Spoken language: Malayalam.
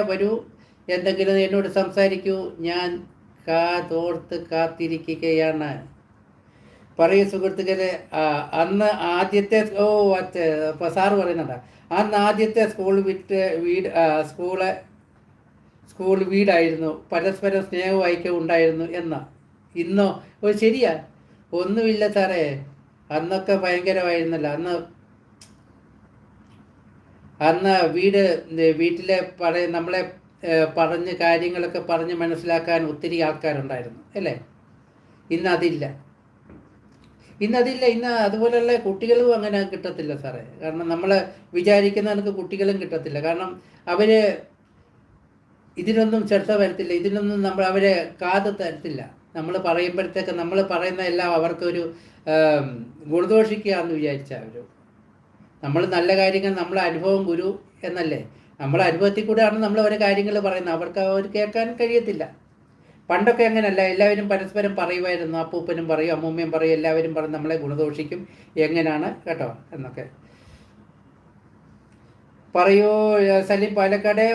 വരൂ, എന്തെങ്കിലും എന്നോട് സംസാരിക്കൂ, ഞാൻ കാതോർത്ത് കാത്തിരിക്കുകയാണ്. പറയൂ സുഹൃത്തുക്കളെ. അന്ന് ആദ്യത്തെ അപ്പോൾ സാറ് പറയുന്നുണ്ട്, അന്ന് ആദ്യത്തെ സ്കൂൾ വീടായിരുന്നു, പരസ്പരം സ്നേഹവും ഐക്യവും ഉണ്ടായിരുന്നു എന്ന. ഇന്നോ? ശരിയാ, ഒന്നുമില്ല സാറേ. അന്നൊക്കെ ഭയങ്കരമായിരുന്നല്ലോ. അന്ന് വീട്ടിലെ നമ്മളെ പറഞ്ഞ് കാര്യങ്ങളൊക്കെ പറഞ്ഞ് മനസ്സിലാക്കാൻ ഒത്തിരി ആൾക്കാരുണ്ടായിരുന്നു അല്ലേ? ഇന്നതില്ല. ഇന്ന് അതുപോലെയുള്ള കുട്ടികളും അങ്ങനെ കിട്ടത്തില്ല സാറേ. കാരണം നമ്മൾ വിചാരിക്കുന്ന കണക്ക് കുട്ടികളും കിട്ടത്തില്ല. കാരണം അവർ ഇതിനൊന്നും ശ്രദ്ധ വരത്തില്ല, ഇതിനൊന്നും അവരെ കാത് തരത്തില്ല. നമ്മൾ പറയുമ്പോഴത്തേക്ക് നമ്മൾ പറയുന്ന എല്ലാം അവർക്കൊരു ഗുണദോഷിക്കുക എന്ന് വിചാരിച്ച അവർ. നമ്മൾ നല്ല കാര്യങ്ങൾ, നമ്മളെ അനുഭവം ഗുരു എന്നല്ലേ, നമ്മളെ അനുഭവത്തിൽ കൂടെയാണ് നമ്മൾ ഓരോ കാര്യങ്ങൾ പറയുന്നത്. അവർ കേൾക്കാൻ കഴിയത്തില്ല. പണ്ടൊക്കെ അങ്ങനെയല്ല, എല്ലാവരും പരസ്പരം പറയുമായിരുന്നു. അപ്പൂപ്പനും പറയും, അമ്മൂമ്മയും പറയും, എല്ലാവരും പറയും നമ്മളെ ഗുണദോഷിക്കും എങ്ങനെയാണ് കേട്ടോ എന്നൊക്കെ. പറയൂ സലീം പാലക്കാട്.